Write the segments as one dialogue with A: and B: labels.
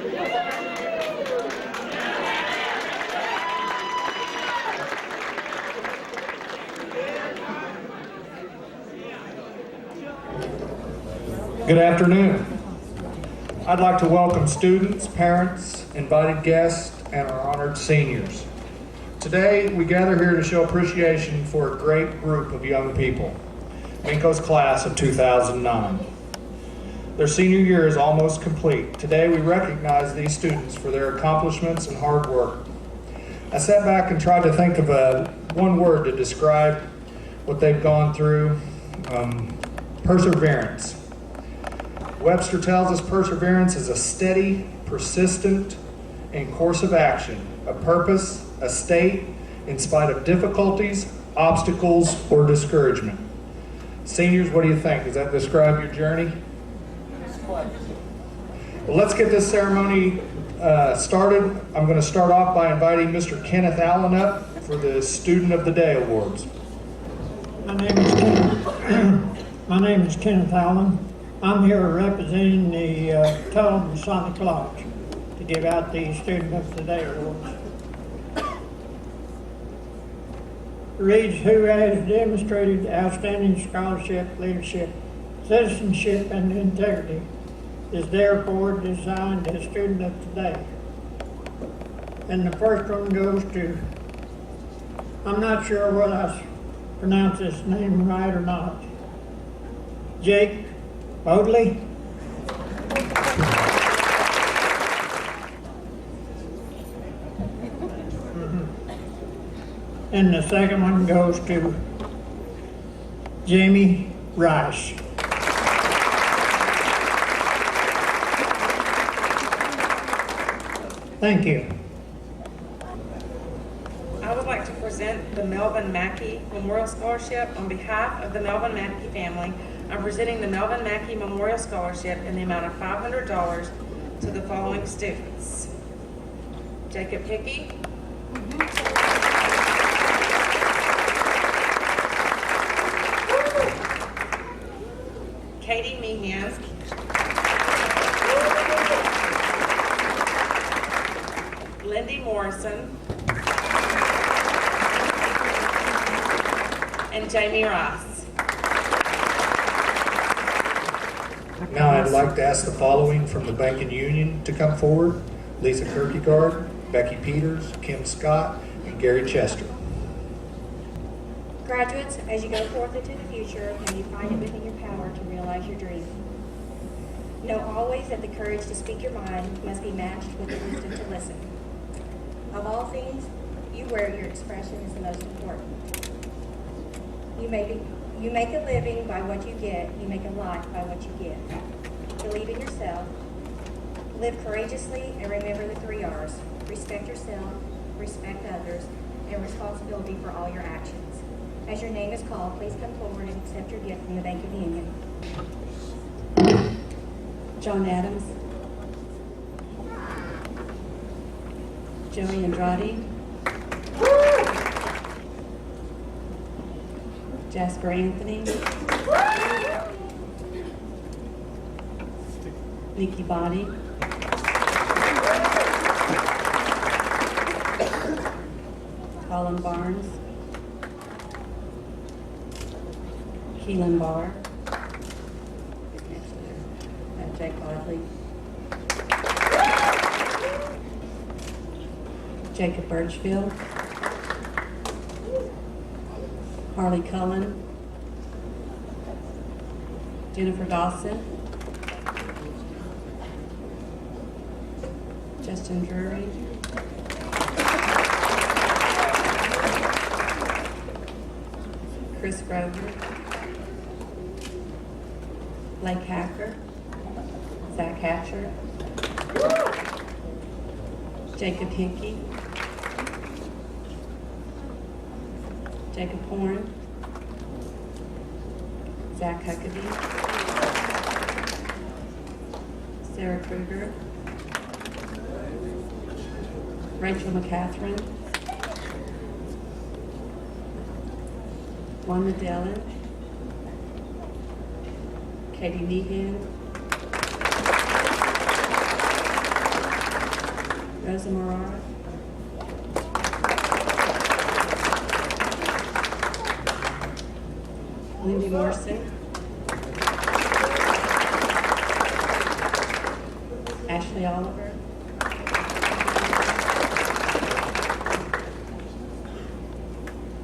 A: Good afternoon. I'd like to welcome students, parents, invited guests, and our honored seniors. Today, we gather here to show appreciation for a great group of young people, Minco's class of 2009. Their senior year is almost complete. Today, we recognize these students for their accomplishments and hard work. I sat back and tried to think of one word to describe what they've gone through, perseverance. Webster tells us perseverance is a steady, persistent, and course of action, a purpose, a state, in spite of difficulties, obstacles, or discouragement. Seniors, what do you think? Does that describe your journey? Well, let's get this ceremony started. I'm going to start off by inviting Mr. Kenneth Allen up for the Student of the Day Awards.
B: My name is Kenneth Allen. I'm here representing the Tulsa Masonic Lodge to give out the Student of the Day Awards. Reads, who has demonstrated outstanding scholarship, leadership, citizenship, and integrity, is therefore designed as Student of the Day. And the first one goes to, I'm not sure whether I pronounced his name right or not, Jake Bodley. And the second one goes to Jamie Rice. Thank you.
C: I would like to present the Melvin Mackey Memorial Scholarship on behalf of the Melvin Mackey family. I'm presenting the Melvin Mackey Memorial Scholarship in the amount of $500 to the following students: Jacob Hickey, Katie Meehan, Lindy Morrison, and Jamie Rice.
A: Now I'd like to ask the following from the Bank and Union to come forward: Lisa Kierkegaard, Becky Peters, Kim Scott, and Gary Chester.
D: Graduates, as you go forth into the future, may you find it within your power to realize your dream. Know always that the courage to speak your mind must be matched with the wisdom to listen. Of all things, you where your expression is the most important. You make a living by what you get. You make a life by what you give. Believe in yourself. Live courageously and remember the 3 R's. Respect yourself, respect others, and responsibility for all your actions. As your name is called, please come forward and accept your gift from the Bank of the Union. John Adams, Joey Andrade, Jasper Anthony, Nikki Body, Colin Barnes, Keelan Barr, Jake Bodley, Jacob Birchfield, Harley Cullen, Jennifer Dawson, Justin Drury, Chris Grover, Blake Hacker, Zach Hatcher, Jacob Hickey, Jacob Horn, Zach Huckabee, Sarah Kruger, Rachel McCatherine, Wanda Dillon, Katie Meehan, Rosa Morara. Lindy Morrison. Ashley Oliver.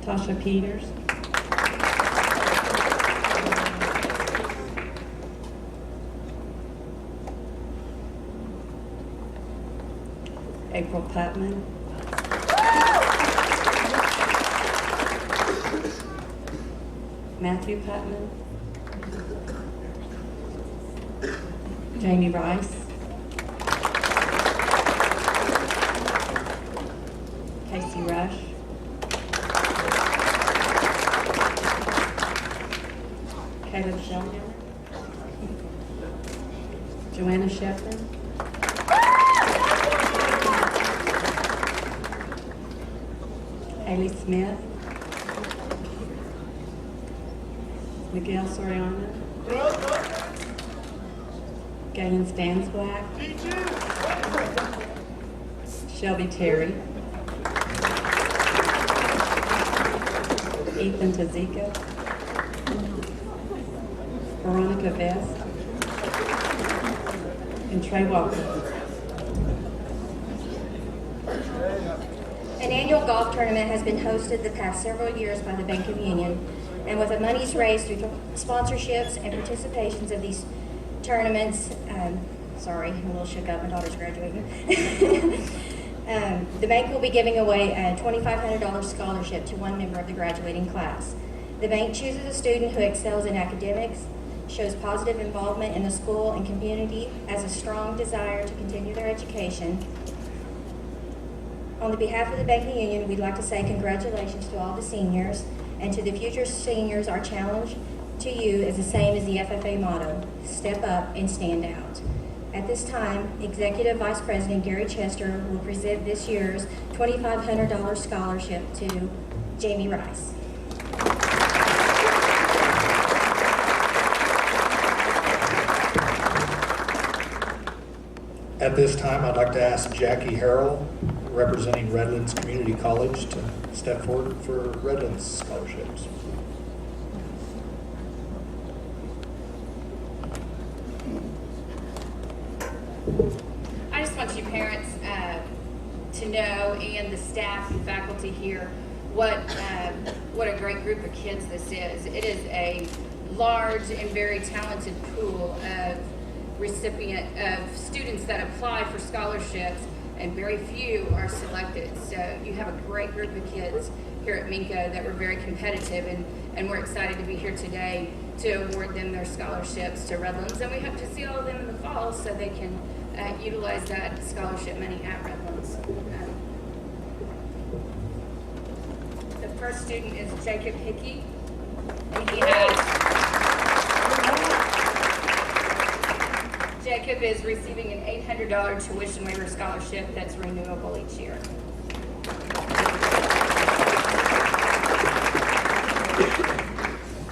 D: Tasha Peters. April Putman. Matthew Putman. Jamie Rice. Casey Rush. Caleb Shellhammer. Joanna Shepard. Haley Smith. Miguel Soriano. Galen Stansblack. Shelby Terry. Ethan Tazika. Veronica Vest. And Trey Walker. An annual golf tournament has been hosted the past several years by the Bank of Union, and with the monies raised through sponsorships and participations of these tournaments, sorry, I'm a little shook up, my daughter's graduating. The bank will be giving away a $2,500 scholarship to one member of the graduating class. The bank chooses a student who excels in academics, shows positive involvement in the school and community, has a strong desire to continue their education. On the behalf of the Banking Union, we'd like to say congratulations to all the seniors, and to the future seniors, our challenge to you is the same as the FFA motto: step up and stand out. At this time, Executive Vice President Gary Chester will present this year's $2,500 scholarship to Jamie Rice.
A: At this time, I'd like to ask Jackie Harrell, representing Redlands Community College, to step forward for Redlands scholarships.
E: I just want you parents to know, and the staff and faculty here, what a great group of kids this is. It is a large and very talented pool of students that apply for scholarships, and very few are selected. So you have a great group of kids here at Minco that were very competitive, and we're excited to be here today to award them their scholarships to Redlands. And we hope to see all of them in the fall so they can utilize that scholarship money at Redlands. The first student is Jacob Hickey, and Jacob is receiving an $800 tuition waiver scholarship that's renewable each year.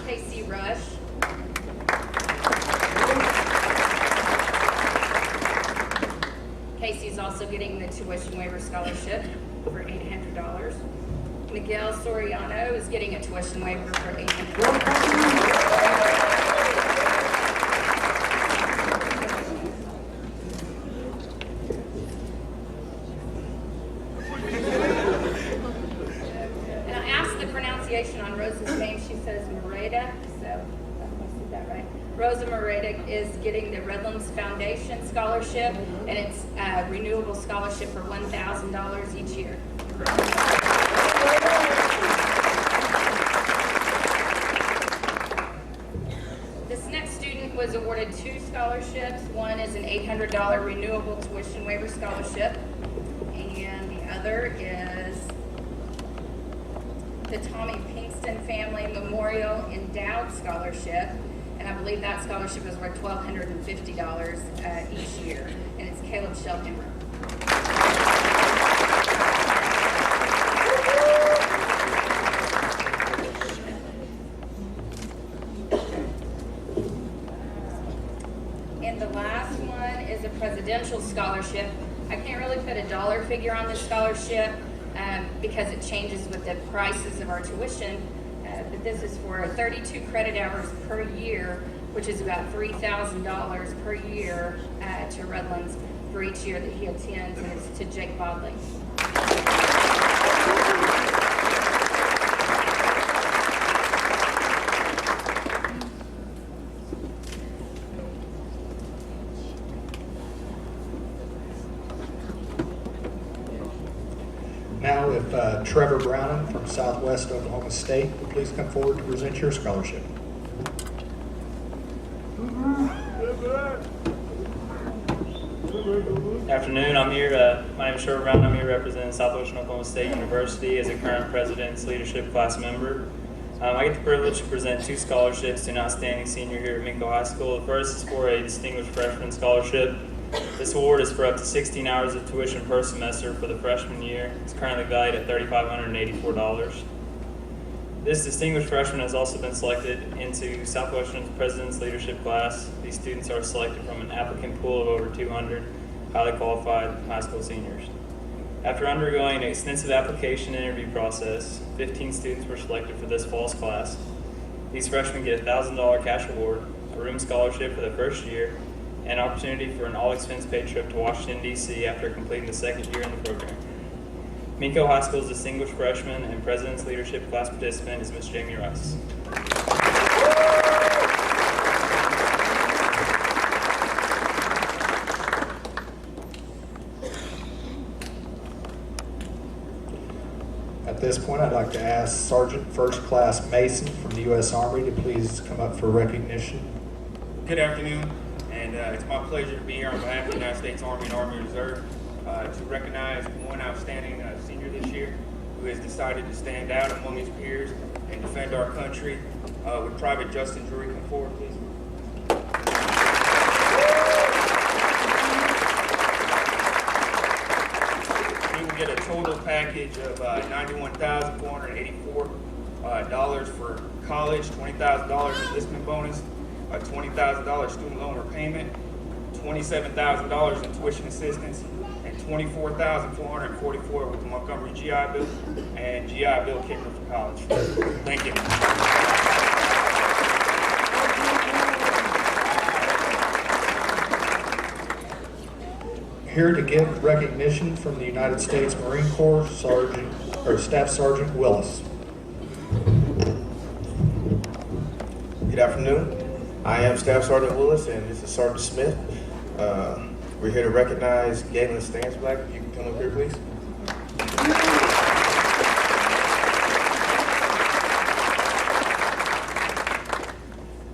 E: Casey Rush. Casey's also getting the tuition waiver scholarship for $800. Miguel Soriano is getting a tuition waiver for $800. On Rosa's name, she says Moreda, so I said that right. Rosa Moreda is getting the Redlands Foundation Scholarship, and it's a renewable scholarship for $1,000 each year. This next student was awarded 2 scholarships. One is an $800 renewable tuition waiver scholarship, and the other is the Tommy Pinkston Family Memorial Endowed Scholarship, and I believe that scholarship is worth $1,250 each year, and it's Caleb Shellhammer. And the last one is a presidential scholarship I can't really put a dollar figure on this scholarship because it changes with the prices of our tuition, but this is for 32 credit hours per year, which is about $3,000 per year to Redlands for each year that he attends, and it's to Jake Bodley.
A: Now, if Trevor Browning from Southwest Oklahoma State would please come forward to present your scholarship.
F: Afternoon, I'm here, my name is Trevor Brown. I'm here representing Southwestern Oklahoma State University as a current President's Leadership Class member. I get the privilege to present 2 scholarships to an outstanding senior here at Minco High School. The first is for a Distinguished Freshman Scholarship. This award is for up to 16 hours of tuition per semester for the freshman year. It's currently valued at $3,584. This distinguished freshman has also been selected into Southwestern's President's Leadership Class. These students are selected from an applicant pool of over 200 highly qualified high school seniors. After undergoing an extensive application and interview process, 15 students were selected for this fall's class. These freshmen get a $1,000 cash award, a room scholarship for the first year, and opportunity for an all-expense-paid trip to Washington, D.C. after completing the second year in the program. Minco High School's distinguished freshman and President's Leadership Class participant is Ms. Jamie Rice.
A: At this point, I'd like to ask Sergeant First Class Mason from the U.S. Army to please come up for recognition.
G: Good afternoon, and it's my pleasure to be here on behalf of the United States Army and Army Reserve to recognize one outstanding senior this year who has decided to stand out among his peers and defend our country. Would Private Justin Drury come forward, please? He will get a total package of $91,484 for college, $20,000 enlistment bonus, a $20,000 student loan repayment, $27,000 in tuition assistance, and $24,444 with the Montgomery GI Bill and GI Bill kicker for college. Thank you.
A: Here to give recognition from the United States Marine Corps, Staff Sergeant Willis.
H: Good afternoon. I am Staff Sergeant Willis, and this is Sergeant Smith. We're here to recognize Galen Stansblack. You can come up here, please.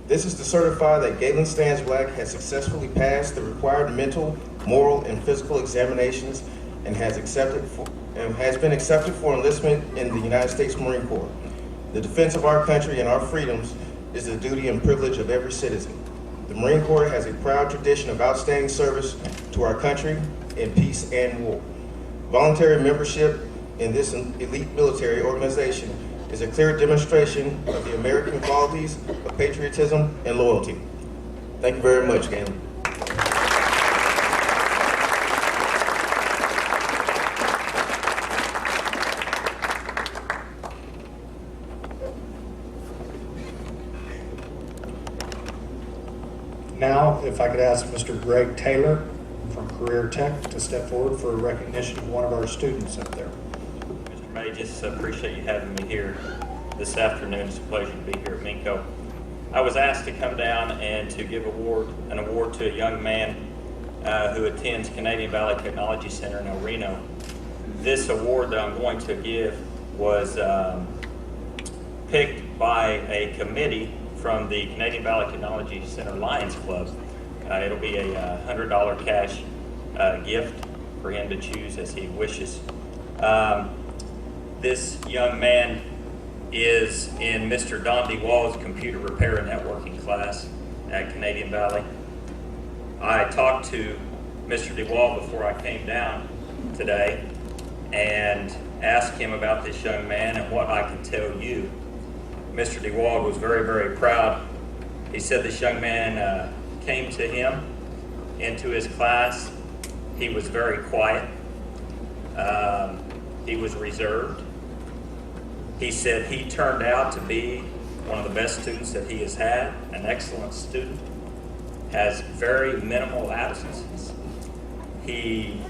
H: This is to certify that Galen Stansblack has successfully passed the required mental, moral, and physical examinations and has been accepted for enlistment in the United States Marine Corps. The defense of our country and our freedoms is the duty and privilege of every citizen. The Marine Corps has a proud tradition of outstanding service to our country in peace and war. Voluntary membership in this elite military organization is a clear demonstration of the American qualities of patriotism and loyalty. Thank you very much, Galen.
A: Now, if I could ask Mr. Greg Taylor from Career Tech to step forward for a recognition of one of our students up there.
F: Mr. May, just appreciate you having me here this afternoon. It's a pleasure to be here at Minco. I was asked to come down and to give an award to a young man who attends Canadian Valley Technology Center in El Reno. This award that I'm going to give was picked by a committee from the Canadian Valley Technology Center Lions Club. It'll be a $100 cash gift for him to choose as he wishes. This young man is in Mr. Don DeWall's computer repair and networking class at Canadian Valley. I talked to Mr. DeWall before I came down today and asked him about this young man and what I could tell you. Mr. DeWall was very, very proud. He said this young man came to him into his class
I: He was very quiet. He was reserved. He said he turned out to be one of the best students that he has had, an excellent student, has very minimal absences. He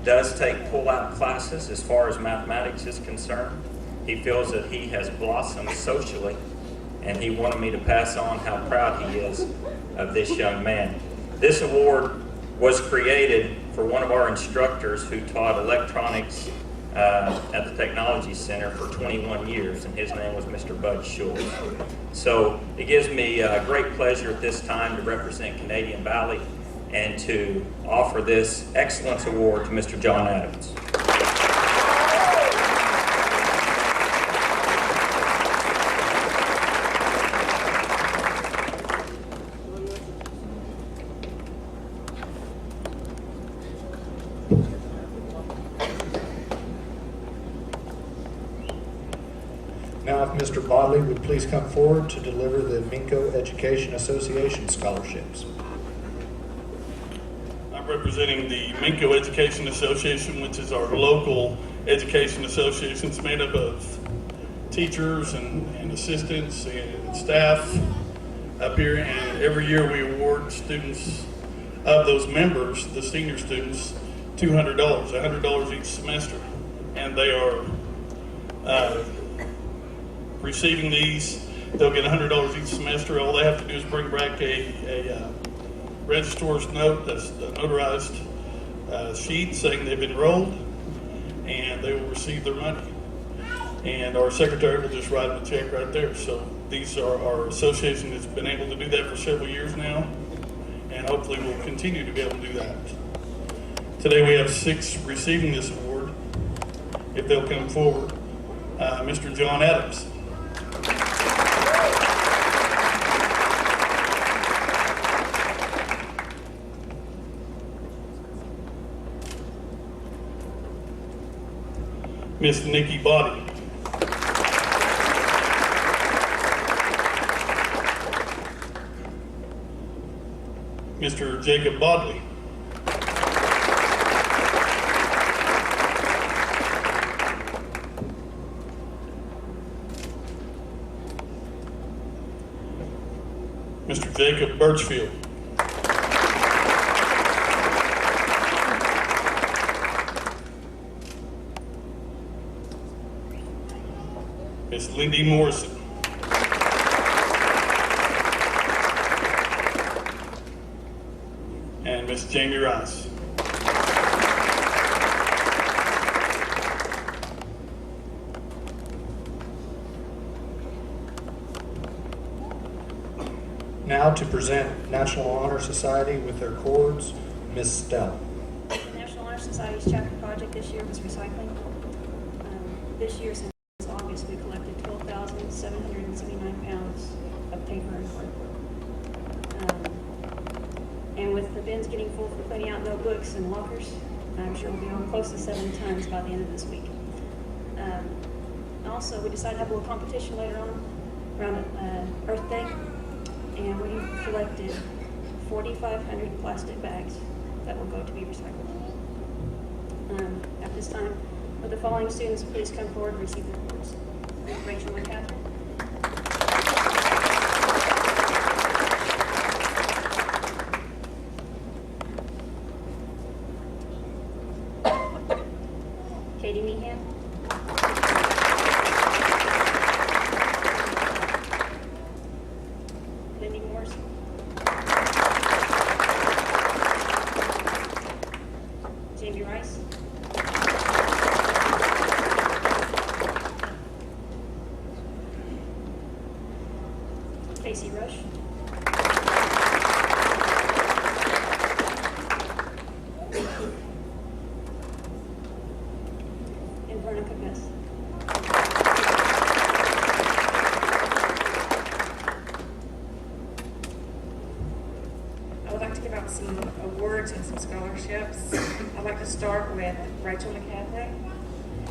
I: does take pull-out classes as far as mathematics is concerned. He feels that he has blossomed socially, and he wanted me to pass on how proud he is of this young man. This award was created for one of our instructors who taught electronics at the Technology Center for 21 years, and his name was Mr. Bud Schultz. So it gives me great pleasure at this time to represent Canadian Valley and to offer this Excellence Award to Mr. John Adams.
A: Now, if Mr. Bodley would please come forward to deliver the Minco Education Association scholarships.
J: I'm representing the Minco Education Association, which is our local education association. It's made up of teachers and assistants and staff up here, and every year we award students of those members, the senior students, $200, $100 each semester, and they are receiving these. They'll get $100 each semester. All they have to do is bring back a registrar's note, that's a notarized sheet saying they've enrolled, and they will receive their money. And our secretary will just write them a check right there. So these are our association has been able to do that for several years now, and hopefully we'll continue to be able to do that. Today we have 6 receiving this award. If they'll come forward, Mr. John Adams. Miss Nikki Boddy. Mr. Jacob Bodley. Mr. Jacob Birchfield. Miss Lindy Morrison. And Miss Jamie Rice.
A: Now to present National Honor Society with their cords, Ms. Stella.
K: The National Honor Society's chapter project this year was recycling. This year, since August, we collected 12,779 pounds of paper and cardboard. And with the bins getting full for cleaning out notebooks and lockers, I'm sure we'll be on close to 7 tons by the end of this week. Also, we decided to have a little competition later on around Earth Day, and we collected 4,500 plastic bags that will go to be recycled. At this time, would the following students please come forward and receive their awards? Rachel and Catherine. Katie Meehan. Lindy Morris. Jamie Rice. Casey Rush. And Veronica Bess.
C: I would like to give out some awards and some scholarships. I'd like to start with Rachel McCaffrey.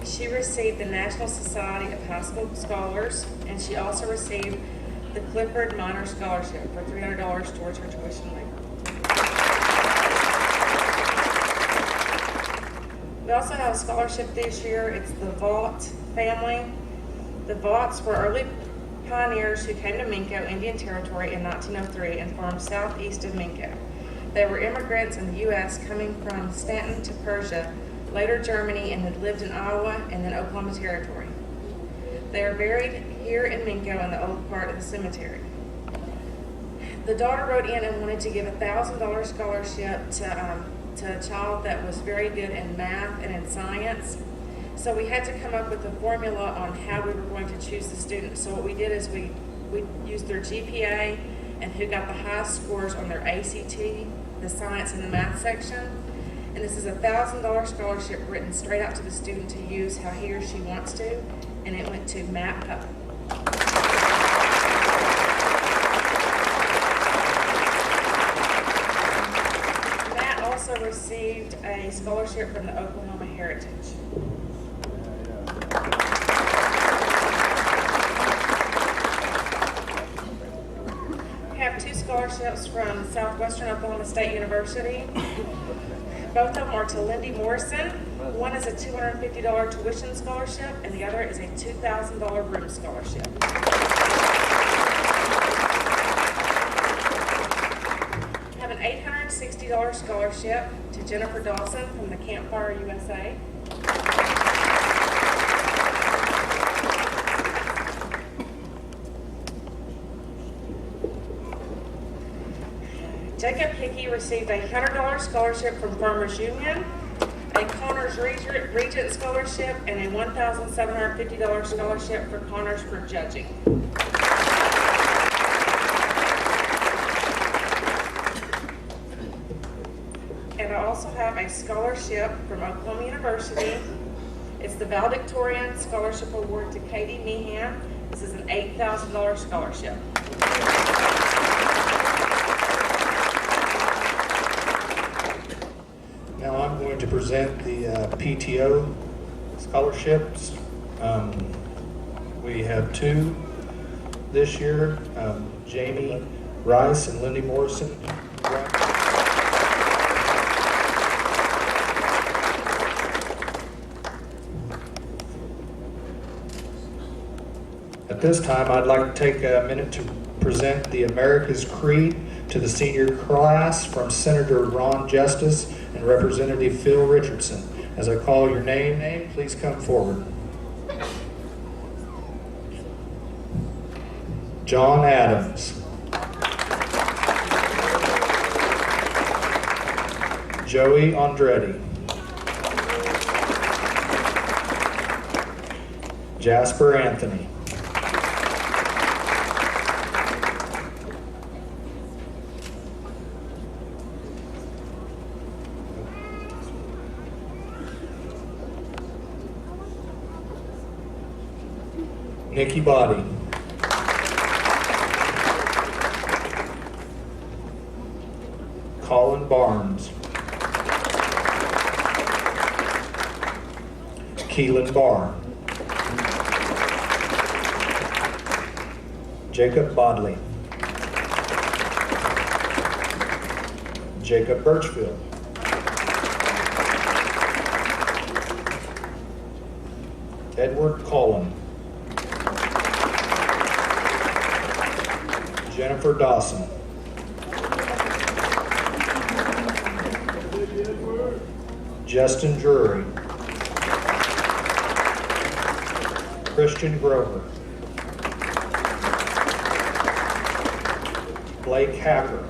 C: She received the National Society of High School Scholars, and she also received the Clifford Minor Scholarship for $300 towards her tuition labor. We also have a scholarship this year. It's the Vaught family. The Vaught's were early pioneers who came to Minco, Indian Territory in 1903 and farmed southeast of Minco. They were immigrants in the U.S. coming from Stanton to Persia, later Germany, and had lived in Iowa and then Oklahoma Territory. They are buried here in Minco in the old part of the cemetery. The daughter wrote in and wanted to give a $1,000 scholarship to a child that was very good in math and in science. So we had to come up with a formula on how we were going to choose the students. So what we did is we used their GPA and who got the highest scores on their ACT, the science and the math section. And this is a $1,000 scholarship written straight out to the student to use how he or she wants to, and it went to Matt Pup. Matt also received a scholarship from the Oklahoma Heritage. We have 2 scholarships from Southwestern Oklahoma State University. Both of them are to Lindy Morrison. One is a $250 tuition scholarship, and the other is a $2,000 room scholarship. We have an $860 scholarship to Jennifer Dawson from the Campfire USA. Jacob Hickey received a $100 scholarship from Farmers Union, a Connors Regent Scholarship, and a $1,750 scholarship for Connors for judging. And I also have a scholarship from Oklahoma University. It's the Valedictorian Scholarship Award to Katie Meehan. This is an $8,000 scholarship.
A: Now I'm going to present the PTO scholarships. We have 2 this year, Jamie Rice and Lindy Morrison. At this time, I'd like to take a minute to present the America's Creed to the senior class from Senator Ron Justice and Representative Phil Richardson. As I call your name, please come forward. John Adams. Joey Andretti. Jasper Anthony. Nikki Body. Colin Barnes. Keelan Barr. Jacob Bodley. Jacob Birchfield. Edward Cullen. Jennifer Dawson. Justin Drury. Christian Grover. Blake Hacker.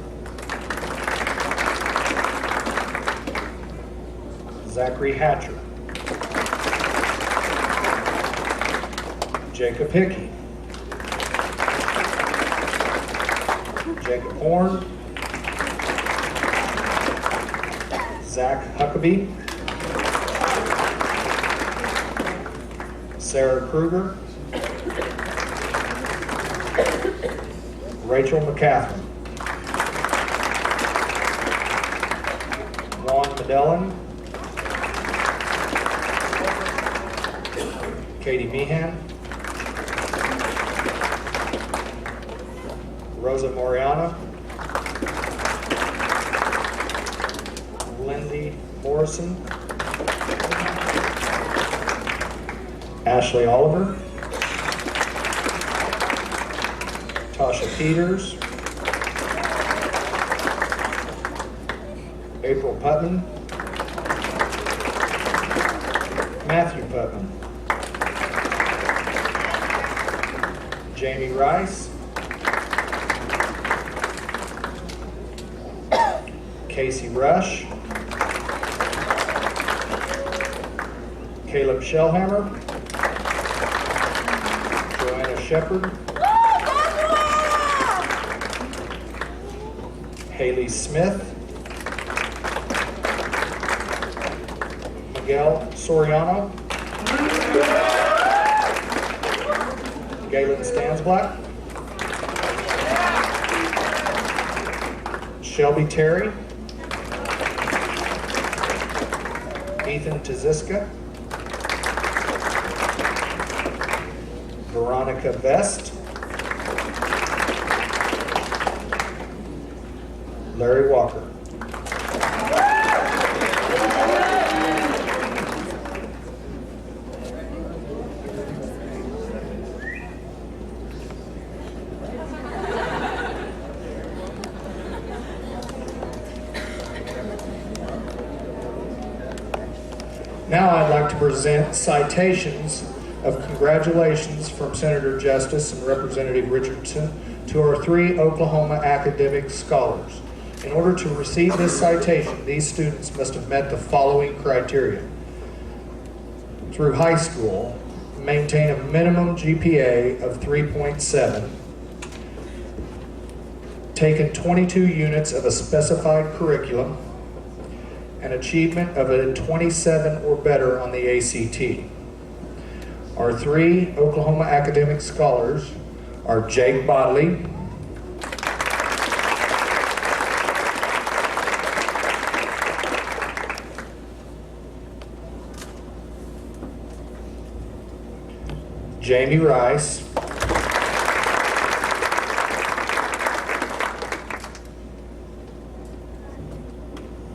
A: Zachary Hatcher. Jacob Hickey. Jacob Horn. Zach Huckabee. Sarah Kruger. Rachel McCaffrey. Juan Medellin. Katie Meehan. Rosa Moriana. Lindy Morrison. Ashley Oliver, Tasha Peters, April Putman, Matthew Putman, Jamie Rice, Casey Rush, Caleb Shellhammer, Joanna Shepard, Haley Smith, Miguel Soriano, Galen Stansblatt, Shelby Terry, Ethan Taziska, Veronica Vest, Larry Walker. Now I'd like to present citations of congratulations from Senator Justice and Representative Richardson to our 3 Oklahoma academic scholars. In order to receive this citation, these students must have met the following criteria. Through high school, maintain a minimum GPA of 3.7, taken 22 units of a specified curriculum, an achievement of a 27 or better on the ACT. Our 3 Oklahoma academic scholars are Jake Bodley, Jamie Rice,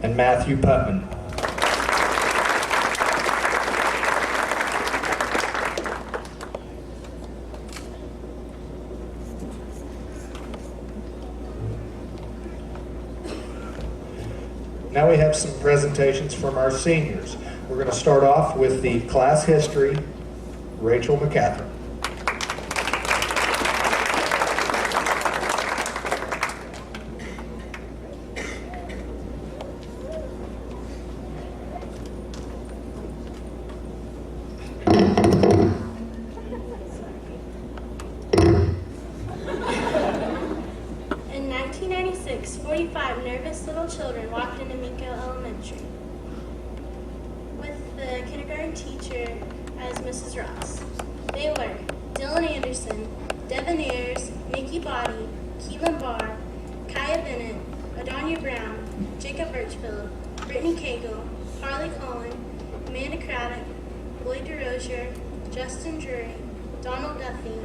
A: and Matthew Putman. Now we have some presentations from our seniors. We're going to start off with the class history, Rachel McCatherine.
L: In 1996, 45 nervous little children walked into Minco Elementary with the kindergarten teacher as Mrs. Ross. They were Dylan Anderson, Devin Ayers, Nikki Body, Keelan Barr, Kaya Bennett, Adonia Brown, Jacob Birchfield, Brittany Cagle, Harley Cullen, Amanda Craddock, Lloyd DeRozier, Justin Drury, Donald Duffy,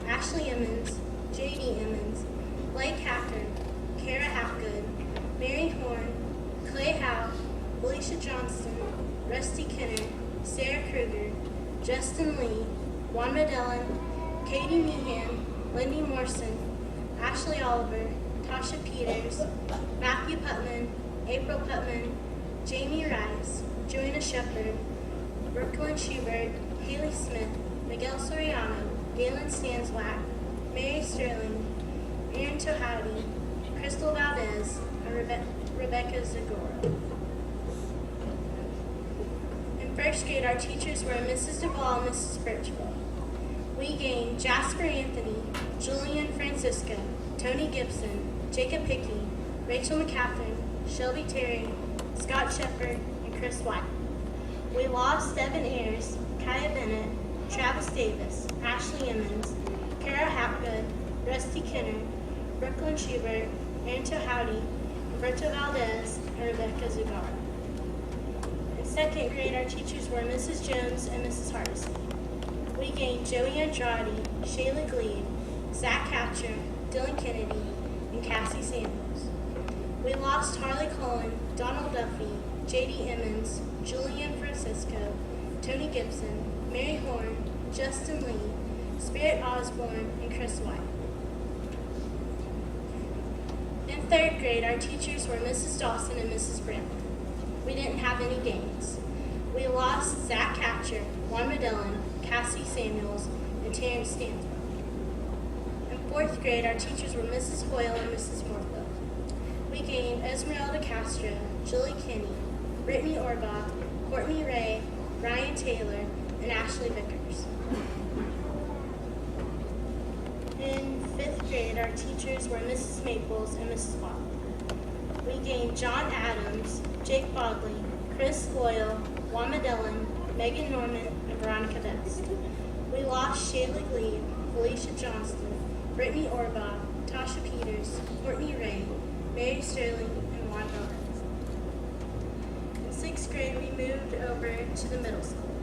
L: Ashley Emmons, J.D. Emmons, Blake Hacker, Kara Hapgood, Mary Horn, Clay Howe, Alicia Johnston, Rusty Kenner, Sarah Kruger, Justin Lee, Wanda Dillon, Katie Meehan, Lindy Morrison, Ashley Oliver, Tasha Peters, Matthew Putman, April Putman, Jamie Rice, Joanna Shepard, Brooklyn Schubert, Haley Smith, Miguel Soriano, Galen Stansblatt, Mary Sterling, Aaron Tohouty, Crystal Valdez, and Rebecca Zagora. In first grade, our teachers were Mrs. Duvall and Mrs. Birchwell. We gained Jasper Anthony, Julian Francisco, Tony Gibson, Jacob Hickey, Rachel McCatherine, Shelby Terry, Scott Shepard, and Chris White. We lost Devin Ayers, Kaya Bennett, Travis Davis, Ashley Emmons, Kara Hapgood, Rusty Kenner, Brooklyn Schubert, Aaron Tohouty, Roberto Valdez, and Rebecca Zagara. In second grade, our teachers were Mrs. Jones and Mrs. Hardesty. We gained Joey Andrade, Shayla Gleed, Zach Hatcher, Dylan Kennedy, and Cassie Samuels. We lost Harley Cullen, Donald Duffy, J.D. Emmons, Julian Francisco, Tony Gibson, Mary Horn, Justin Lee, Spirit Osborne, and Chris White. In third grade, our teachers were Mrs. Dawson and Mrs. Brown. We didn't have any games. We lost Zach Hatcher, Juan Medellin, Cassidy Samuels, and Terrence Stansberg. In fourth grade, our teachers were Mrs. Hoyle and Mrs. Morfield. We gained Esmeralda Castro, Julie Kinney, Brittany Orbach, Courtney Ray, Ryan Taylor, and Ashley Vickers. In fifth grade, our teachers were Mrs. Maples and Mrs. Watt. We gained John Adams, Jake Bodley, Chris Boyle, Juan Medellin, Megan Norman, and Veronica Best. We lost Shayla Lee, Felicia Johnston, Brittany Orbach, Tasha Peters, Courtney Ray, Mary Sterling, and Juan Bowens. In sixth grade, we moved over to the middle school.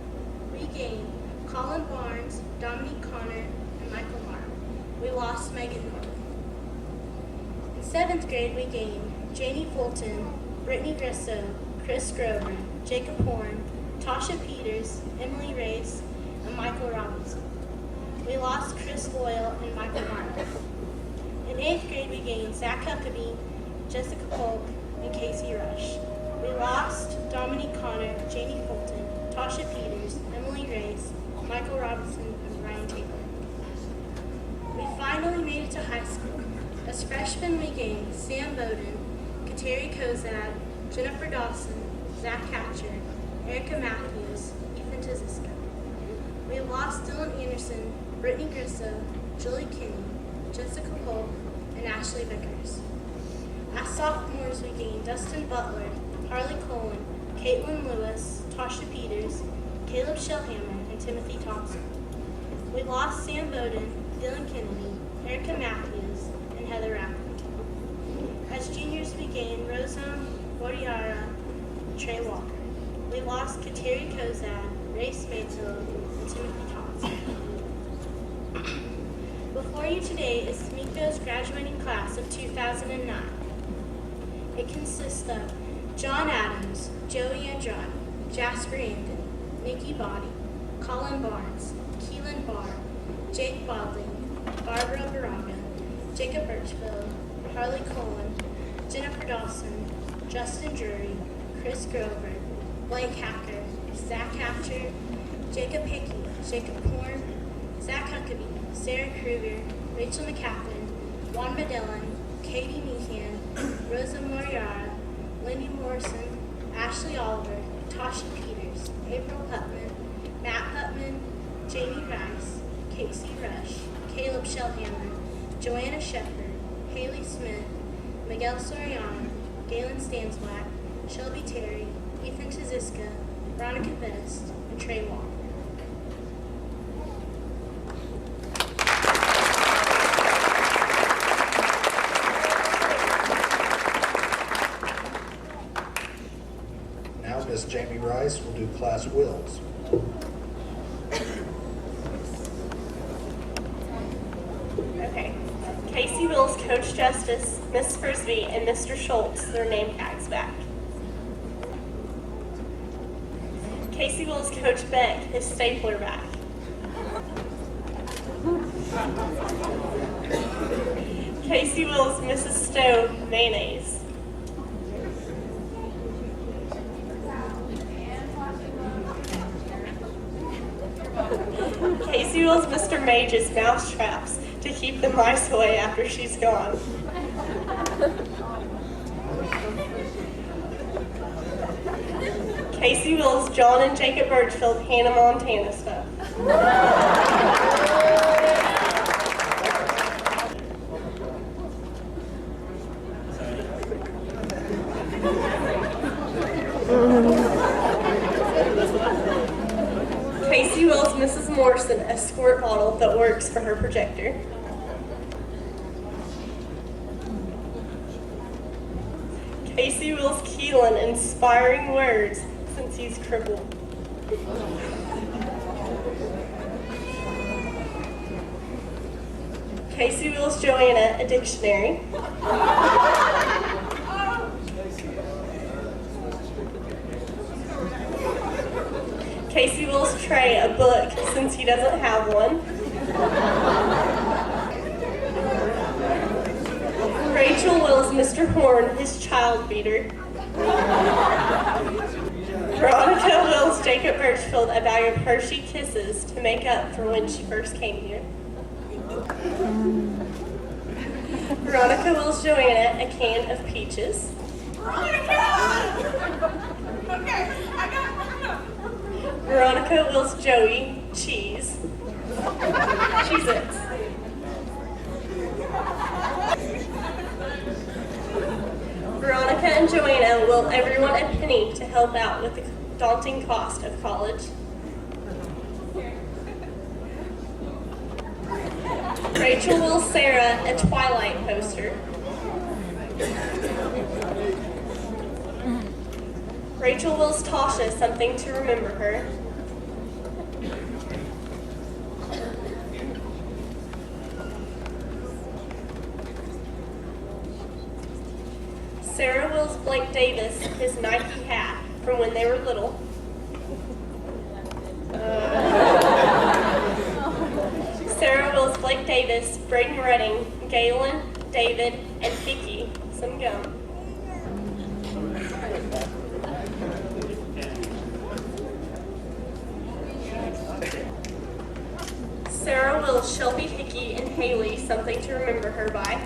L: We gained Colin Barnes, Dominique Connor, and Michael Marr. We lost Megan Norman. In seventh grade, we gained Janie Fulton, Brittany Grisso, Chris Grover, Jacob Horn, Tasha Peters, Emily Race, and Michael Robinson. We lost Chris Loyal and Michael Martin. In eighth grade, we gained Zach Huckabee, Jessica Polk, and Casey Rush. We lost Dominique Connor, Janie Fulton, Tasha Peters, Emily Race, Michael Robinson, and Ryan Taylor. We finally made it to high school. As freshmen, we gained Sam Bowden, Kateri Kozad, Jennifer Dawson, Zach Hatcher, Erica Matthews, Ethan Tiziska. We lost Dylan Anderson, Brittany Grisso, Julie Kinney, Jessica Polk, and Ashley Vickers. As sophomores, we gained Dustin Butler, Harley Cohen, Caitlin Lewis, Tasha Peters, Caleb Shellhammer, and Timothy Thompson. We lost Sam Bowden, Dylan Kennedy, Erica Matthews, and Heather Rathman. As juniors, we gained Rosa Bordiara, and Trey Walker. We lost Kateri Kozad, Ray Spatzel, and Timothy Thompson. Before you today is Minco's graduating class of 2009. It consists of John Adams, Joey Andrade, Jasper Amden, Nikki Body, Colin Barnes, Keelan Barr, Jake Bodley, Barbara Baranga, Jacob Birchfield, Harley Cohen, Jennifer Dawson, Justin Drury, Chris Grover, Blake Hacker, Zach Hatcher, Jacob Hickey, Jacob Horn, Zach Huckabee, Sarah Kruger, Rachel McCaffin, Juan Medellin, Katie Meehan, Rosa Moriara, Lindy Morrison, Ashley Oliver, Tasha Peters, April Putman, Matt Putman, Jamie Rice, Casey Rush, Caleb Shellhammer, Joanna Shepard, Haley Smith, Miguel Soriano, Galen Stansblack, Shelby Terry, Ethan Tiziska, Veronica Best, and Trey Walker.
A: Now Miss Jamie Rice will do class wills.
M: Okay. Casey Wills, Coach Justice, Miss Frisbee, and Mr. Schultz, their name tags back. Casey Wills, Coach Beck, his stapler back. Casey Wills, Mrs. Stowe, mayonnaise. Casey Wills, Mr. Mage's mouse traps to keep the mice away after she's gone. Casey Wills, John and Jacob Birchfield, Hannah Montana stuff. Casey Wills, Mrs. Morrison, a squirt bottle that works for her projector. Casey Wills, Keelan, inspiring words since he's crippled. Casey Wills, Joanna, a dictionary. Casey Wills Trey a book since he doesn't have one. Rachel Wills Mr. Horn his child beater. Veronica Wills Jacob Birchfield a bag of Hershey Kisses to make up for when she first came here. Veronica Wills Joanna a can of peaches. Veronica Wills Joey cheese. Cheez-Its. Veronica and Joanna will everyone a penny to help out with the daunting cost of college. Rachel will Sarah a Twilight poster. Rachel wills Tasha something to remember her. Sarah wills Blake Davis his Nike hat from when they were little. Sarah wills Blake Davis, Braden Redding, Galen, David, and Kiki some gum. Sarah wills Shelby Hickey and Haley something to remember her by.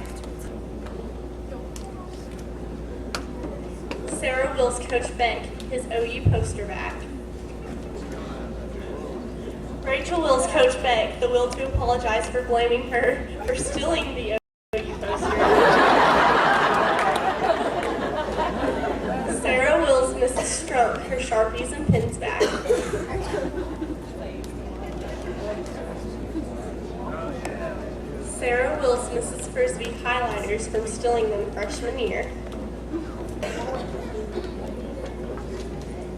M: Sarah wills Coach Beck his OU poster back. Rachel wills Coach Beck the will to apologize for blaming her for stealing the OU poster. Sarah wills Mrs. Strump her Sharpies and pins back. Sarah wills Mrs. Frisbee highlighters from stealing them freshman year.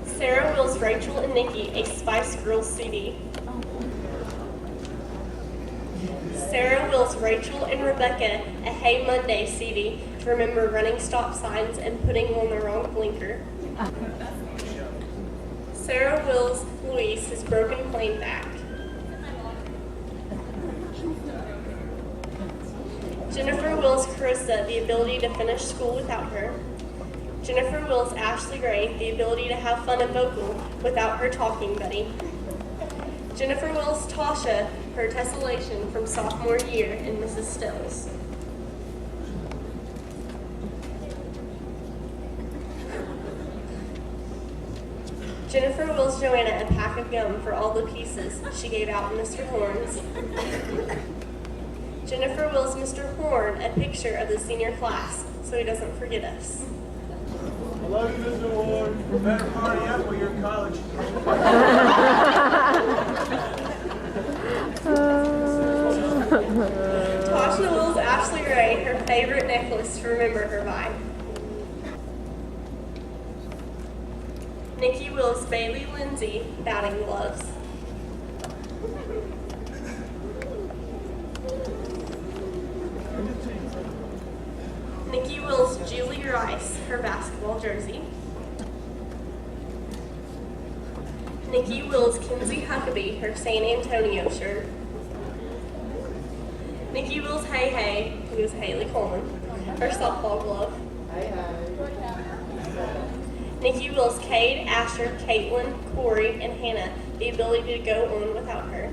M: Sarah wills Rachel and Nikki a Spice Girls CD. Sarah wills Rachel and Rebecca a Hey Monday CD to remember running stop signs and putting on the wrong blinker. Sarah wills Luis his broken plane back. Jennifer wills Carissa the ability to finish school without her. Jennifer wills Ashley Gray the ability to have fun and vocal without her talking buddy. Jennifer wills Tasha her tessellation from sophomore year in Mrs. Stills. Jennifer wills Joanna a pack of gum for all the pieces she gave out in Mr. Horn's. Jennifer wills Mr. Horn a picture of the senior class so he doesn't forget us.
N: I love you, Mr. Horn. You better party up when you're in college.
M: Tasha wills Ashley Ray her favorite necklace to remember her by. Nikki wills Bailey Lindsay batting gloves. Nikki wills Julie Rice her basketball jersey. Nikki wills Kinsey Huckabee her San Antonio shirt. Nikki wills Hey Hey, who is Haley Coleman, her softball glove. Nikki wills Cade, Asher, Caitlin, Corey, and Hannah the ability to go on without her.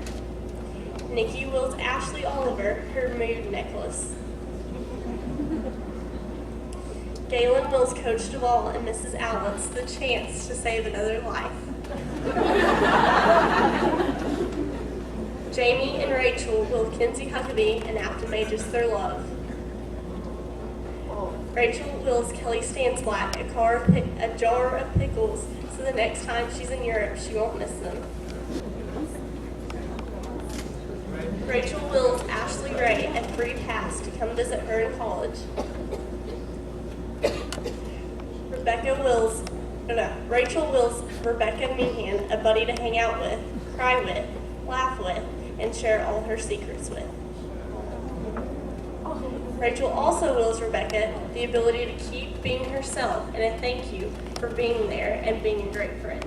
M: Nikki wills Ashley Oliver her mood necklace. Galen wills Coach Duvall and Mrs. Allens the chance to save another life. Jamie and Rachel will Kinsey Huckabee and Aptomagus their love. Rachel wills Kelly Stansblack a jar of pickles so the next time she's in Europe she won't miss them. Rachel wills Ashley Gray a free pass to come visit her in college. Rachel wills Rebecca Meehan a buddy to hang out with, cry with, laugh with, and share all her secrets with. Rachel also wills Rebecca the ability to keep being herself and a thank you for being there and being a great friend.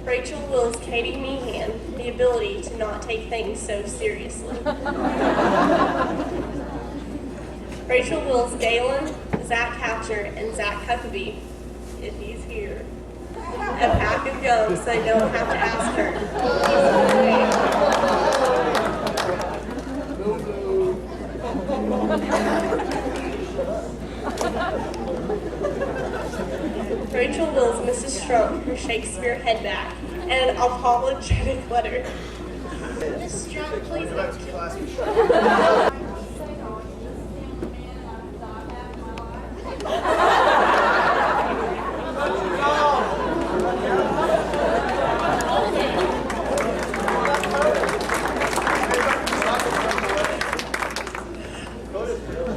M: Rachel Wills Katie Meehan the ability to not take things so seriously. Rachel Wills Galen, Zach Coucher, and Zach Huckabee, if he's here, a pack of gum so they don't have to ask her. Rachel Wills Mrs. Strunk her Shakespeare head back and an apologetic letter.
L: Miss Strunk, please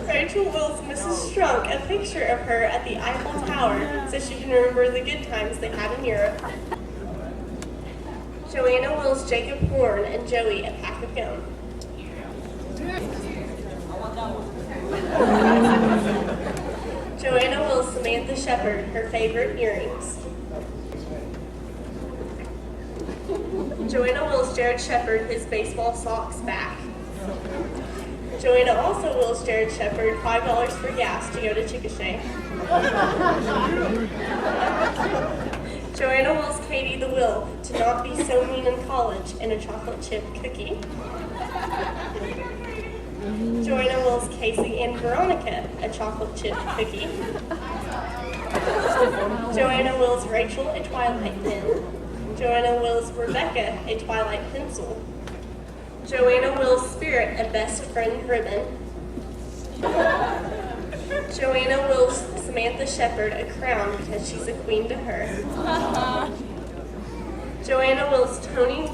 M: Rachel Wills Mrs. Strunk a picture of her at the Eiffel Tower so she can remember the good times they had in Europe. Joanna Wills Jacob Horn and Joey a pack of gum. Joanna Wills Samantha Shepherd her favorite earrings. Joanna Wills Jared Shepherd his baseball socks back. Joanna also wills Jared Shepherd $5 for gas to go to Chickasha. Joanna wills Katie the will to not be so mean in college and a chocolate chip cookie. Joanna wills Casey and Veronica a chocolate chip cookie. Joanna wills Rachel a Twilight pen. Joanna wills Rebecca a Twilight pencil. Joanna wills Spirit a best friend ribbon. Joanna wills Samantha Shepherd a crown because she's a queen to her. Joanna wills Tony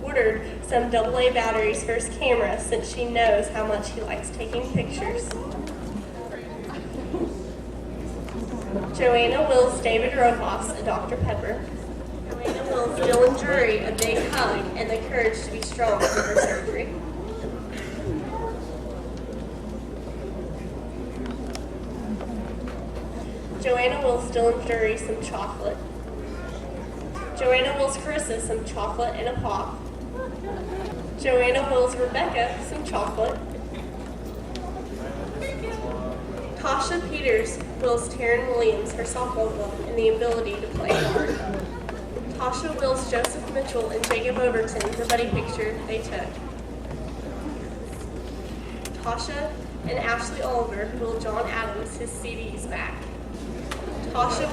M: Woodard some AA batteries for his camera since she knows how much he likes taking pictures. Joanna wills David Rojas a Dr. Pepper. Joanna wills Dylan Drury a big hug and the courage to be strong for her surgery. Joanna wills Dylan Drury some chocolate. Joanna wills Carissa some chocolate and a pop. Joanna wills Rebecca some chocolate. Tasha Peters wills Taryn Williams her softball glove and the ability to play hard. Tasha wills Joseph Mitchell and Jacob Overton the buddy picture they took. Tasha and Ashley Oliver will John Adams his CDs back. Tasha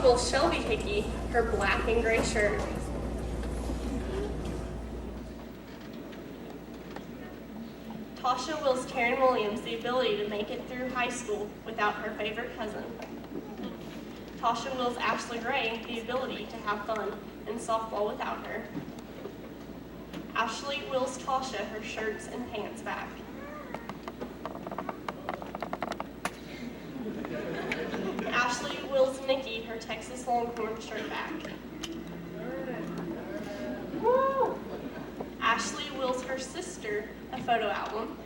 M: wills Shelby Hickey her black and gray shirt. Tasha wills Taryn Williams the ability to make it through high school without her favorite cousin. Tasha wills Ashley Gray the ability to have fun in softball without her. Ashley wills Tasha her shirts and pants back. Ashley wills Nikki her Texas Longhorn shirt back. Ashley wills her sister a photo album.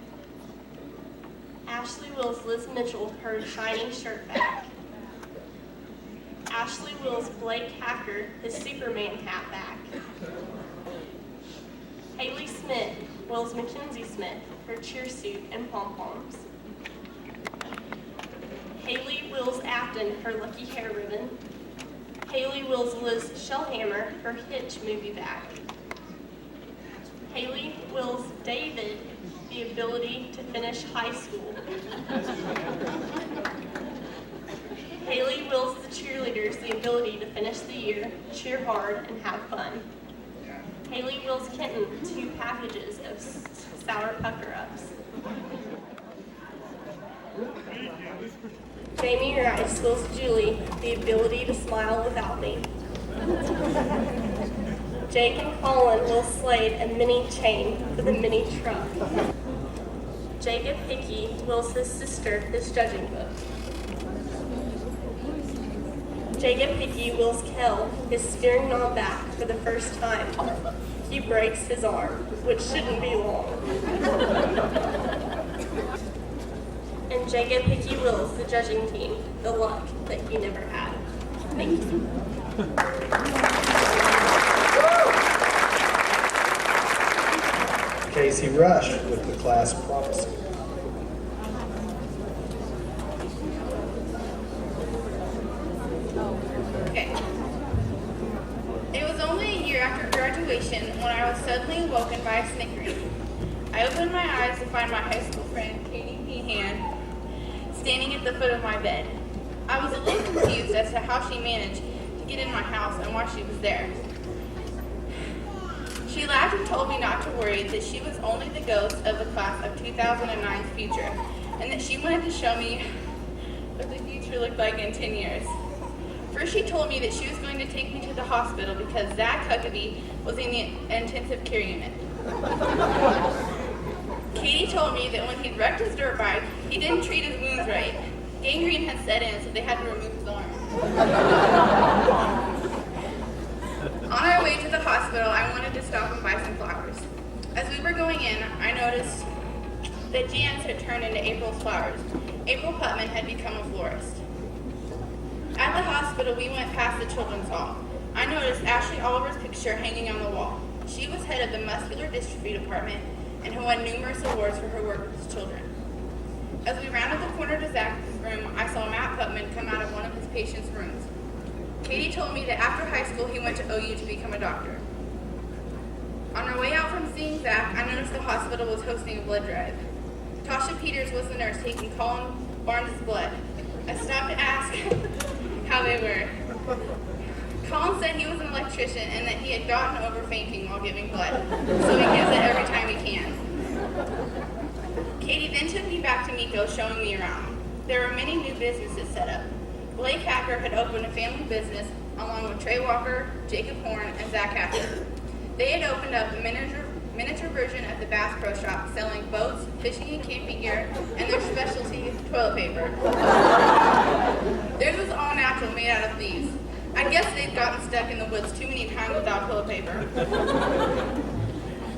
M: Ashley wills Liz Mitchell her shiny shirt back. Ashley wills Blake Hacker his Superman hat back. Haley Smith wills Mackenzie Smith her cheer suit and pom-poms. Haley wills Afton her lucky hair ribbon. Haley wills Liz Shellhammer her Hitch movie back. Haley wills David the ability to finish high school. Haley wills the cheerleaders the ability to finish the year, cheer hard, and have fun. Haley wills Kenton 2 packages of sour pucker-ups. Jamie Rice wills Julie the ability to smile without me. Jake and Colin will Slade a mini chain for the mini truck. Jacob Hickey wills his sister his judging book. Jacob Hickey wills Kel his steering knob back for the first time. He breaks his arm, which shouldn't be long. And Jacob Hickey wills the judging team the luck that he never had.
D: Thank you.
A: Casey Rush with the class prophecy.
O: Okay. It was only a year after graduation when I was suddenly awoken by a snickering. I opened my eyes to find my high school friend, Katie Peahan, standing at the foot of my bed. I was a little confused as to how she managed to get in my house and why she was there. She laughed and told me not to worry, that she was only the ghost of the class of 2009's future, and that she wanted to show me what the future looked like in 10 years. First, she told me that she was going to take me to the hospital because Zach Huckabee was in the intensive care unit. Katie told me that when he'd wrecked his dirt bike, he didn't treat his wounds right. Gangrene had set in, so they had to remove his arm. On our way to the hospital, I wanted to stop and buy some flowers. As we were going in, I noticed that Jan's had turned into April's flowers. April Putman had become a florist. At the hospital, we went past the children's hall. I noticed Ashley Oliver's picture hanging on the wall. She was head of the muscular dystrophy department and who won numerous awards for her work with children. As we rounded the corner to Zach's room, I saw Matt Putman come out of one of his patients' rooms. Katie told me that after high school, he went to OU to become a doctor. On our way out from seeing Zach, I noticed the hospital was hosting a blood drive. Tasha Peters was the nurse taking Colin Barnes' blood. I stopped to ask how they were. Colin said he was an electrician and that he had gotten over fainting while giving blood, so he gives it every time he can. Katie then took me back to Minco, showing me around. There were many new businesses set up. Blake Hacker had opened a family business along with Trey Walker, Jacob Horn, and Zach Hacker. They had opened up a miniature version of the Bass Pro Shop, selling boats, fishing and camping gear, and their specialty, toilet paper. Theirs was all natural, made out of leaves. I guess they'd gotten stuck in the woods too many times without toilet paper.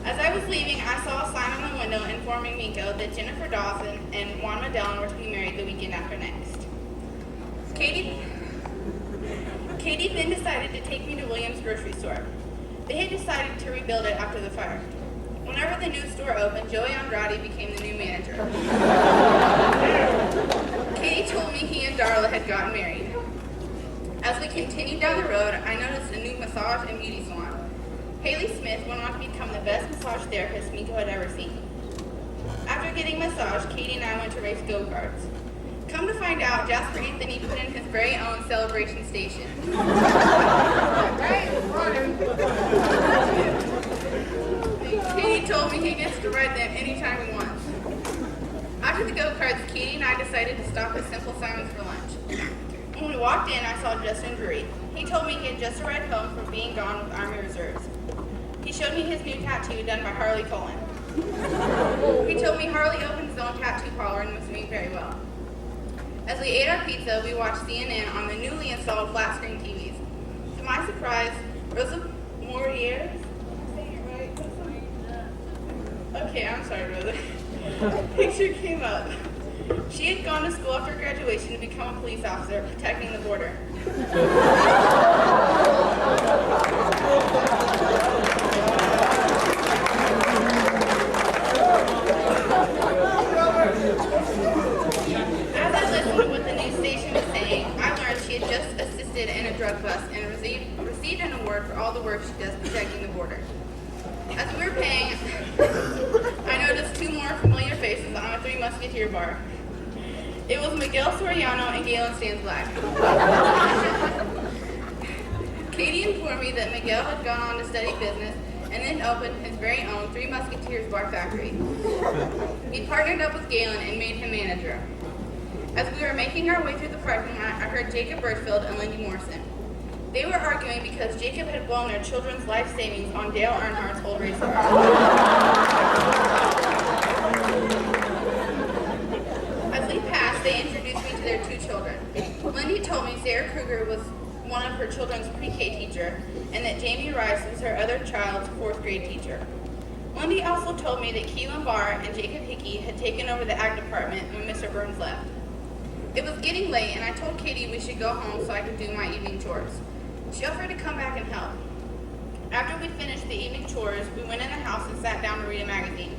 O: As I was leaving, I saw a sign on the window informing Minco that Jennifer Dawson and Juan Medellin were to be married the weekend after next. Katie then decided to take me to Williams' grocery store. They had decided to rebuild it after the fire. Whenever the new store opened, Joey Andrade became the new manager. Katie told me he and Darla had gotten married. As we continued down the road, I noticed a new massage and beauty salon. Haley Smith went on to become the best massage therapist Minco had ever seen. After getting massage, Katie and I went to race go-karts. Come to find out, Jasper Anthony put in his very own celebration station. Katie told me he gets to ride them anytime he wants. After the go-karts, Katie and I decided to stop at Simple Simon's for lunch. When we walked in, I saw Justin Drury. He told me he had just arrived home from being gone with Army Reserves. He showed me his new tattoo done by Harley Cullen. He told me Harley opened his own tattoo parlor and was doing very well. As we ate our pizza, we watched CNN on the newly installed flat-screen TVs. To my surprise, Rosa Mourier, okay, I'm sorry, Rosa, picture came up. She had gone to school after graduation to become a police officer protecting the border. As I listened to what the news station was saying, I learned she had just assisted in a drug bust and received an award for all the work she does protecting the border. As we were paying, I noticed two more familiar faces on a Three Musketeer bar. It was Miguel Soriano and Galen Stands Black. Katie informed me that Miguel had gone on to study business and then opened his very own Three Musketeers bar factory. He partnered up with Galen and made him manager. As we were making our way through the parking lot, I heard Jacob Birchfield and Lindy Morrison. They were arguing because Jacob had blown their children's life savings on Dale Earnhardt's old race car. As we passed, they introduced me to their two children. Lindy told me Sarah Kruger was one of her children's pre-K teacher, and that Jamie Rice was her other child's fourth grade teacher. Lindy also told me that Keelan Barr and Jacob Hickey had taken over the ag department when Mr. Burns left. It was getting late, and I told Katie we should go home so I could do my evening chores. She offered to come back and help. After we finished the evening chores, we went in the house and sat down to read a magazine.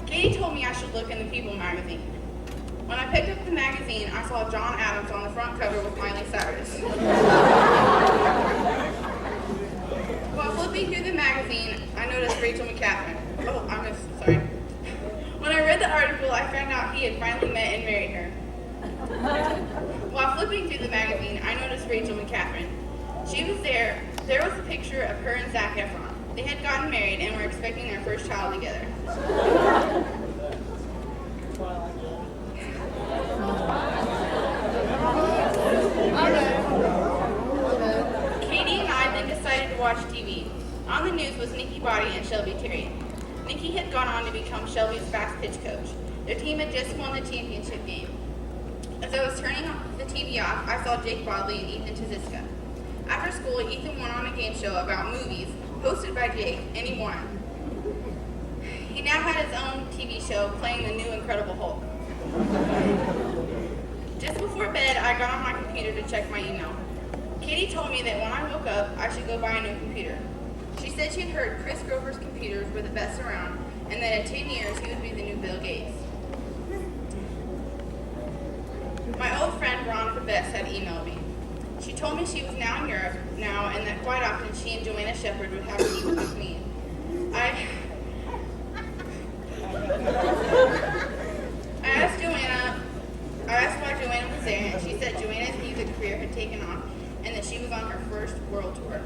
O: Katie told me I should look in the People magazine. When I picked up the magazine, I saw John Adams on the front cover with Miley Cyrus. While flipping through the magazine, I noticed Rachel McCaffrey. Sorry. When I read the article, I found out he had finally met and married her. While flipping through the magazine, I noticed Rachel McCaffrey. She was there. There was a picture of her and Zac Efron. They had gotten married and were expecting their first child together. Katie and I then decided to watch TV. On the news was Nikki Body and Shelby Terry. Nikki had gone on to become Shelby's fast pitch coach. Their team had just won the championship game. As I was turning the TV off, I saw Jake Bodley and Ethan Taziska. After school, Ethan went on a game show about movies hosted by Jake, and he won. He now had his own TV show playing the new Incredible Hulk. Just before bed, I got on my computer to check my email. Katie told me that when I woke up, I should go buy a new computer. She said she'd heard Chris Grover's computers were the best around, and that in 10 years, he would be the new Bill Gates. My old friend Veronica Bess had emailed me. She told me she was now in Europe now, and that quite often she and Joanna Shepherd would have tea with me. I asked why Joanna was there, and she said Joanna's music career had taken off, and that she was on her first world tour.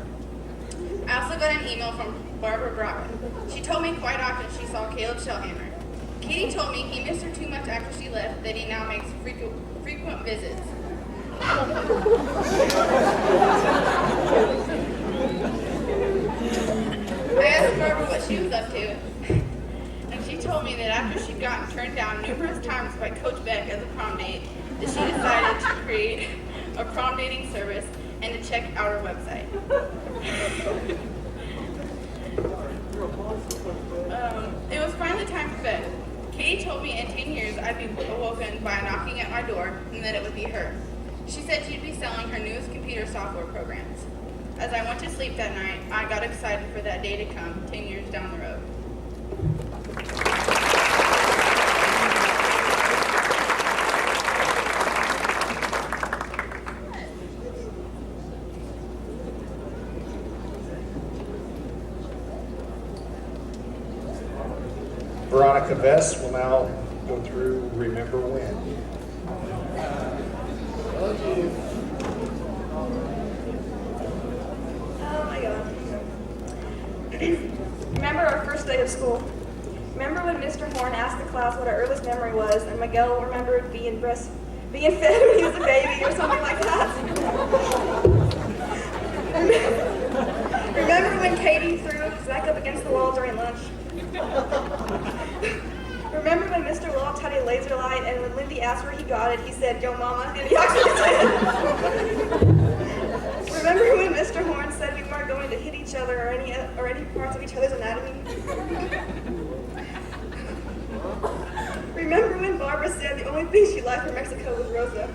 O: I also got an email from Barbara Braga. She told me quite often she saw Caleb Shellhammer. Katie told me he missed her too much after she left, that he now makes frequent visits. I asked Barbara what she was up to, and she told me that after she'd gotten turned down numerous times by Coach Beck as a prom date, that she decided to create a prom dating service and to check out her website. It was finally time for bed. Katie told me in 10 years I'd be awoken by knocking at my door, and that it would be her. She said she'd be selling her newest computer software programs. As I went to sleep that night, I got excited for that day to come 10 years down the road.
A: Veronica Bess will now go through Remember When.
K: Oh my God. Remember our first day of school. Remember when Mr. Horn asked the class what our earliest memory was, and Miguel remembered being fed when he was a baby or something like that? Remember when Katie threw Zach up against the wall during lunch? Remember when Mr. Law had a laser light, and when Lindy asked where he got it, he said, "Yo, Mama," and he actually did. Remember when Mr. Horn said we weren't going to hit each other or any parts of each other's anatomy? Remember when Barbara said the only thing she liked from Mexico was Rosa?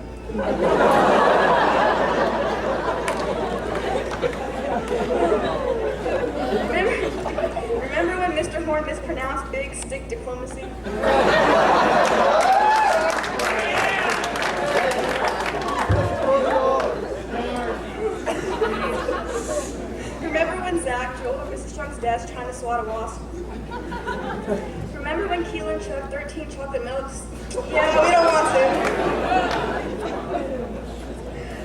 K: Remember when Mr. Horn mispronounced big stick diplomacy? Remember when Zach drove over Mrs. Trunk's desk trying to swat a wasp? Remember when Keelan chugged 13 chocolate milks? Yeah, we don't want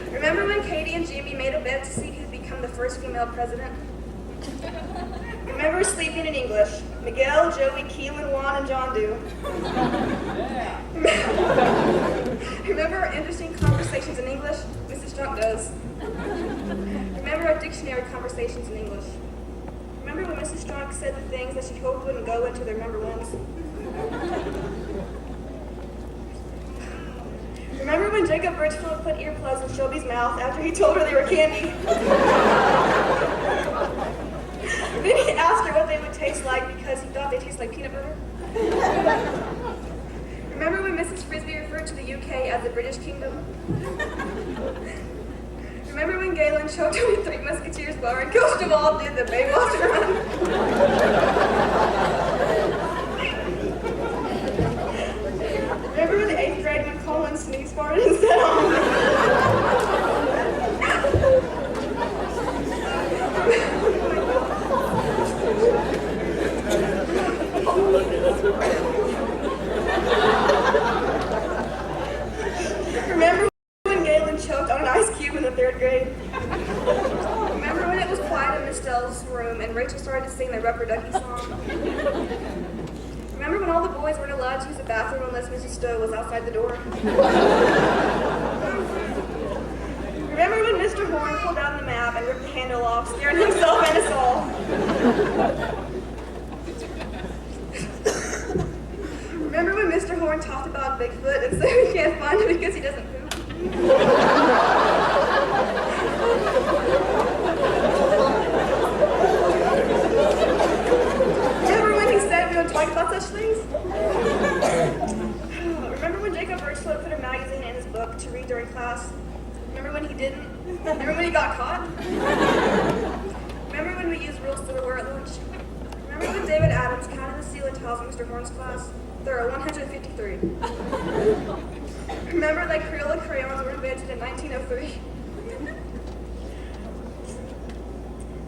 K: to. Remember when Katie and Jimmy made a bet to see who'd become the first female president? Remember sleeping in English? Miguel, Joey, Keelan, Juan, and John do. Remember our interesting conversations in English? Mrs. Strunk does. Remember our dictionary conversations in English? Remember when Mrs. Strunk said the things that she hoped wouldn't go into their remember whens? Remember when Jacob Birchfield put earplugs in Shelby's mouth after he told her they were candy? Then he asked her what they would taste like because he thought they tasted like peanut butter.
M: Remember when Mrs. Frisbee referred to the UK as the British Kingdom? Remember when Galen choked on the Three Musketeers bar and Coach Duvall did the Baywatch run? Remember in the 8th grade when Colin sneezed farted and said, Remember when Galen choked on an ice cube in the 3rd grade? Remember when it was quiet in Miss Dell's room and Rachel started to sing the Rubber Ducky song? Remember when all the boys weren't allowed to use the bathroom unless Mrs. Stowe was outside the door? Remember when Mr. Horn pulled down the map and ripped the handle off, scaring himself and us all? Remember when Mr. Horn talked about Bigfoot and said we can't find him because he doesn't poop? Remember when he said we don't talk about such things? Remember when Jacob Birchfield put a magazine in his book to read during class? Remember when he didn't? Remember when he got caught? Remember when we used real silverware at lunch? Remember when David Adams counted the ceiling tiles in Mr. Horn's class? There are 153. Remember that Crayola crayons were invented in 1903?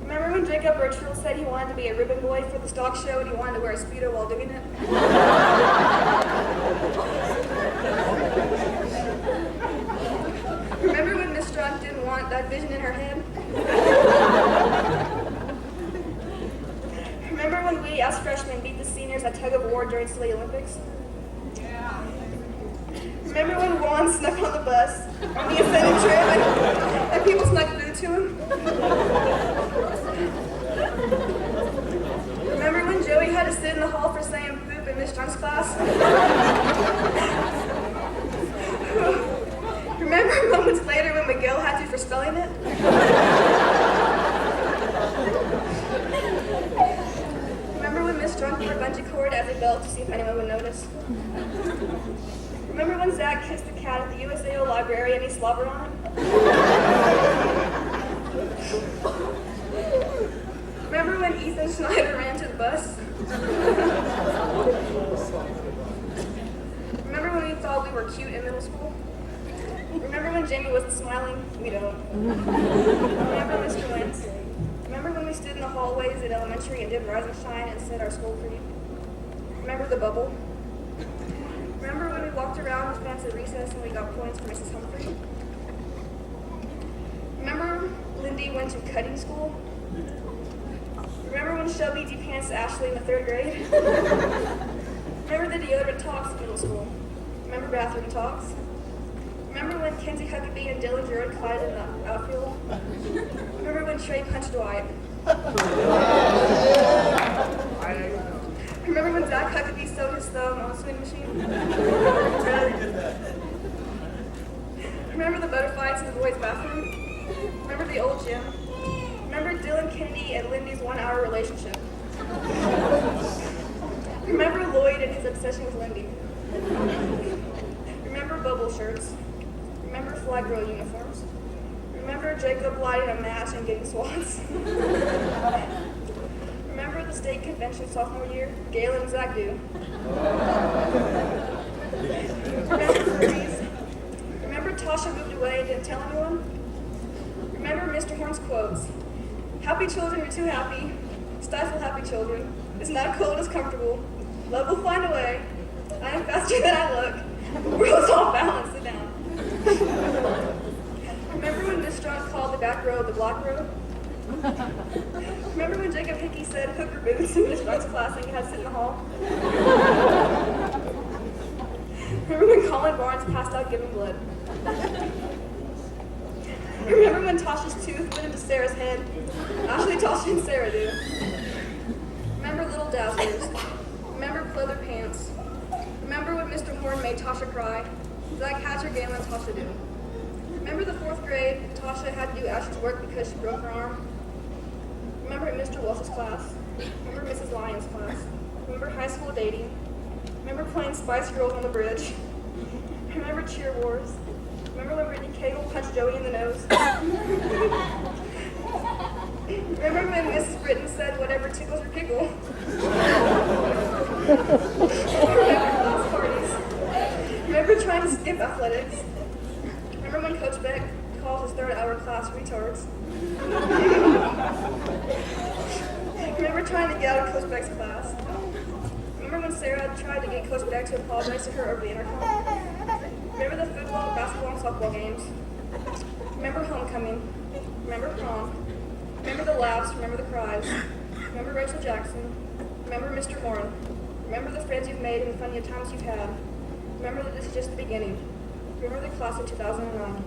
M: Remember when Jacob Birchfield said he wanted to be a ribbon boy for the stock show and he wanted to wear a Speedo while doing it? Remember when Miss Strunk didn't want that vision in her head? Remember when we, as freshmen, beat the seniors at tug of war during Silly Olympics? Yeah. Remember when Juan snuck on the bus on the ascended trip and people snuck food to him? Remember when Joey had to sit in the hall for saying poop in Miss Strunk's class? Remember moments later when Miguel had to for spelling it? Remember when Miss Strunk wore a bungee cord as a belt to see if anyone would notice? Remember when Zach kissed the cat at the USAO library and he slobbered on it? Remember when Ethan Schneider ran to the bus? Remember when we thought we were cute in middle school? Remember when Jamie wasn't smiling? We don't. Remember Mr. Wentz? Remember when we stood in the hallways at elementary and did Rise and Shine and said our school creed? Remember the bubble? Remember when we walked around with fans at recess and we got points for Mrs. Humphrey? Remember Lindy went to cutting school? Remember when Shelby de-pantsed Ashley in the 3rd grade? Remember the deodorant talks in middle school? Remember bathroom talks? Remember when Kenzie Huckabee and Dylan Druid collided in the outfield? Remember when Trey punched Dwight? Remember when Zach Huckabee sewed his thumb on a swing machine? Remember the butterflies in the boys' bathroom? Remember the old gym? Remember Dylan Kennedy and Lindy's 1-hour relationship? Remember Lloyd and his obsession with Lindy? Remember bubble shirts? Remember flag girl uniforms? Remember Jacob lighting a match and getting swats? Remember the state convention sophomore year? Galen and Zach do. Remember Furbies? Remember Tasha moved away and didn't tell anyone? Remember Mr. Horn's quotes? Happy children are too happy. Stifle happy children. It's not cold, it's comfortable. Love will find a way. I am faster than I look. The world's off balance. Sit down. Remember when Miss Strunk called the back row the block row? Remember when Jacob Hickey said hooker boots in Miss Strunk's class and you had to sit in the hall? Remember when Colin Barnes passed out giving blood? Remember when Tasha's tooth went into Sarah's head? Actually, Tasha and Sarah do. Remember Little Dazzlers? Remember pleather pants? Remember when Mr. Horn made Tasha cry? Zach Hatcher, Galen, and Tasha do. Remember the 4th grade, Tasha had to do Ashley's work because she broke her arm? Remember Mr. Walsh's class? Remember Mrs. Lyons' class? Remember high school dating?
P: Remember playing Spice Girls on the bridge? Remember cheer wars? Remember when Brittany Cagle punched Joey in the nose? Remember when Mrs. Britton said, "Whatever tickles your pickle"? Remember class parties? Remember trying to skip athletics? Remember when Coach Beck calls his third-hour class retards? Remember trying to get out of Coach Beck's class? Remember when Sarah tried to get Coach Beck to apologize to her over the intercom? Remember the football, basketball, and softball games? Remember homecoming? Remember prom? Remember the laughs? Remember the cries? Remember Rachel Jackson? Remember Mr. Morin? Remember the friends you've made and the funny times you've had? Remember that this is just the beginning. Remember the class of 2009.